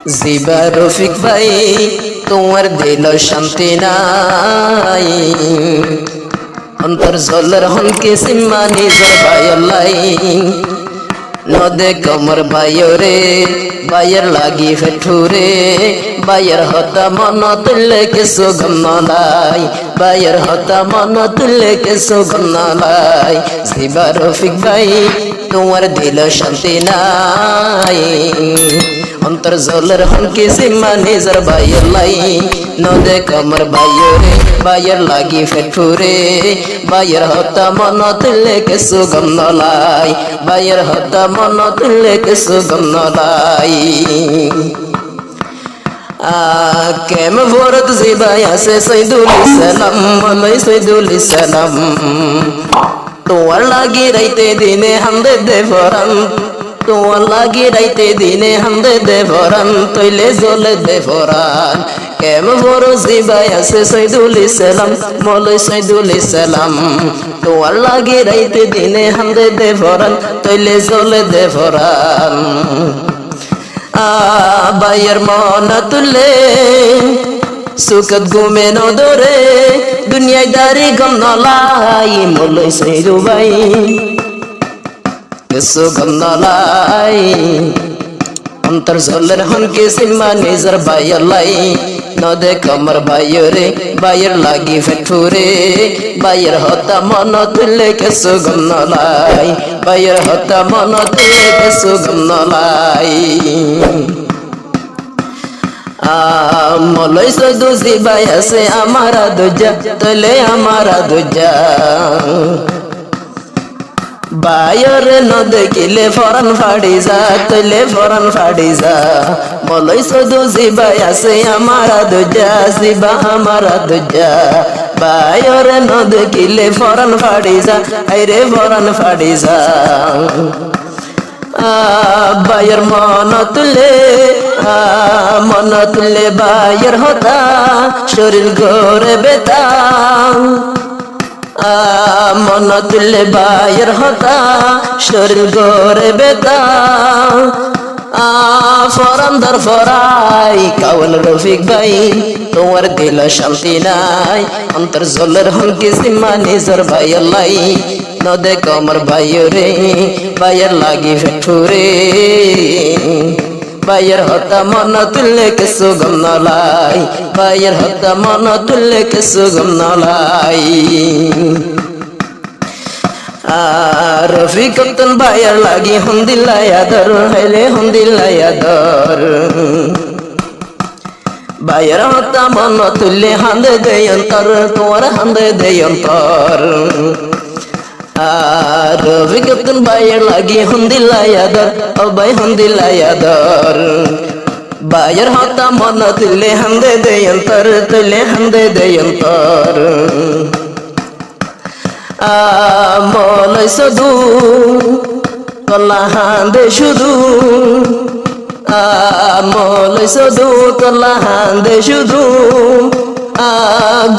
জিবা রফিক ভাই তোমার দিল শান্তি নাই, অন্তর জলের হনকে সিম্মা নিজর ভাইলাই নদে কমর ভাইরে বাইয়ের লাগি ফেঠুরে বাইয়ের হতা মন তুললে কে সুগম নলাই বাইয়ের হতা মন তুললে কে সুগম নলাই জিবা রফিক ভাই তোমার দিল শান্তি নাই, অন্তর জলের হনকে সিম্মা নিজর ভাইলাই নদে কমর ভাইরে বাইয়ের লাগি ফেঠুরে বাইয়ের হতা মন তুললে কে সুগম নলাই বাইয়ের হতা মন তুললে কে সুগম নলাই কেম ভরত জিবাই আছে সৈদুল ইসলাম মলাই সৈদুল ইসলাম তোমার লাগি রাইতে দিনে হামদে দে ভরান তোমার লাগি রাইতে দিনে হামদে দে ভরান তৈলে জলে দে ভরান কেম বড় জিবাই আছে সৈদুল ইসলাম মলাই সৈদুল ইসলাম তোমার লাগি রাইতে দিনে হামদে দে ভরান তৈলে জলে দে ভরান বাইয়ের মন তুলে সুখত ঘুমে নদরে দুনিয়ায় দারি গম নলাই মলাই সৈদু ভাই সুগম নলাই অন্তর জলের হনকে সিম্মা নিজর ভাইলাই নদে কমর ভাইরে বাইয়ের লাগি ফেঠুরে বাইয়ের হতা মন তুললে কে সুগম নলাই বাইয়ের হতা মন তুললে কে সুগম নলাই মলাই সৈদু জিবাই আছে আমারা দুজা তলে আমারা দুজা বাইর ন দেখিলে ফরান ফাড়ি যা তলে ফরান ফাড়ি যা মলাই সৈদু জিবাই আছে আমারা দুজা জিবা আমারা দুজা বাইর ন দেখিলে ফরান ফাড়ি যা আইরে ফরান ফাড়ি যা বাইয়ের মন তুলে বাইয়ের হতা শরীর ঘরে বেতা মন তুলে বাইয়ের হতা শরীর ঘরে বেতা ফরান দর ফরাই কাওয়াল রফিক ভাই তোমার দিল শান্তি নাই, অন্তর জলের হনকে সিম্মা নিজর ভাইলাই নদে কমর ভাইরে বাইয়ের লাগি ফেঠুরে বাইয়ের হতা মন তুললে কে সুগম নলাই বাইয়ের হতা মন তুললে কে সুগম নলাই রফিক তন বাইয়ের লাগি হন্দিল্লাই আদর হেলে হন্দিল্লাই আদর বাইয়ের হতা মন তুললে হান্দে দে অন্তর তোমার হান্দে দে অন্তর রফিক তন বাইয়ের লাগি হন্দিল্লাই আদর ও বাই হন্দিল্লাই আদর বাইয়ের হতা মন তুললে হান্দে দে অন্তর তুললে হান্দে দে অন্তর মলাই শুধু তলা হান্দে শুধু মলাই শুধু তলা হান্দে শুধু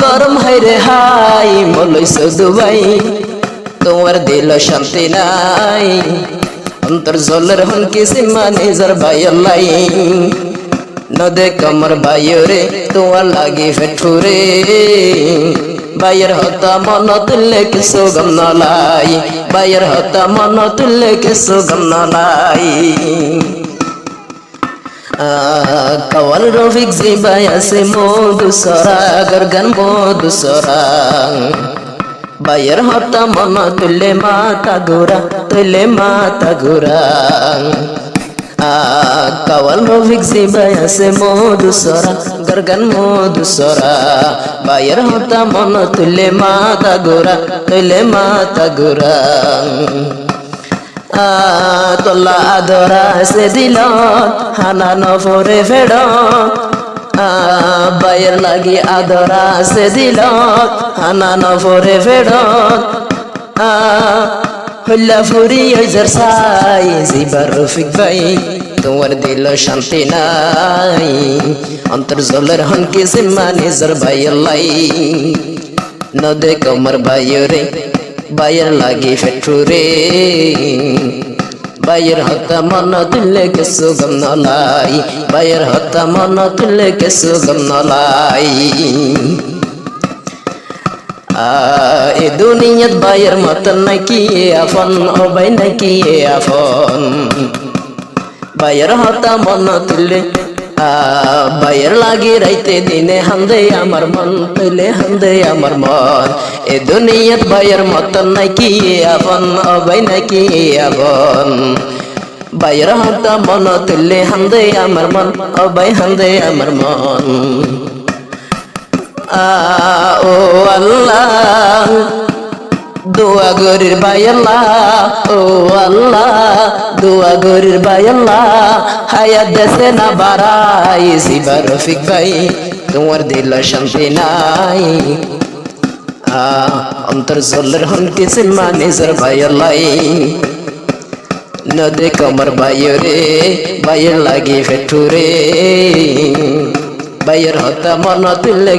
গরম হাইরে হাই মলাই শুধু ভাই তোমার দিল শান্তি নাই, অন্তর জলের হনকে সিম্মা নিজর ভাইলাই নদে কমর ভাইরে তোমার লাগি ফেঠুরে বাইয়ের হতা মন তুললে কে সুগম নলাই বাইয়ের হতা মন তুললে কে সুগম নলাই কাওয়াল রফিক জিবাই আছে মধুসরা গরগান মধুসরা বাইয়ের হতা মন তুললে মাতা গোরা কাওয়াল রফিক জিবাই আছে মধুসরা গরগান মধুসরা বাইয়ের হতা মন তুললে মাতা গোরা তোলা আদরা সে দিল হানা নফরে ফেড বাইয়ের লাগি আদরা সে দিল হানা নফরে ফেড হল্লা ফুরি ওইজার সাই জিবা রফিক ভাই তোমার দিল শান্তি নাই, অন্তর জলের হনকে সিম্মা নিজর ভাইলাই নদে কমর ভাইরে বাইয়ের লাগি ফেঠুরে বাইয়ের হতা মন তুললে কিছু গম নলাই বাইয়ের হতা মন তুললে কিছু গম নলাই এ দুনিয়াত বাইয়ের মতন নাকি আপন ও বাই নাকি আপন বাইয়ের হতা মন তুললে বাইয়ের লাগি রাইতে দিনে হান্দে আমার মন তুলে হান্দে আমার মন এ দুনিয়াত বাইয়ের মতন নাকি আপন ও বাই নাকি আপন বাইয়ের হতা মন তুললে হান্দে আমার মন ও বাই হান্দে আমার মন ও আল্লাহ দোয়া গরির ভাই আল্লাহ ও আল্লাহ দোয়া গরির ভাই আল্লাহ হায়াত দেশে না বাড়াই শিবা রফিক ভাই তোমার দিল শান্তি নাই অন্তর জলের হনকি সিমা নিজের ভাই আল্লাহ নদে কমর ভাইয় রে ভাইয়ের লাগি ফেটুরে বাইয়ের হতা মন তুললে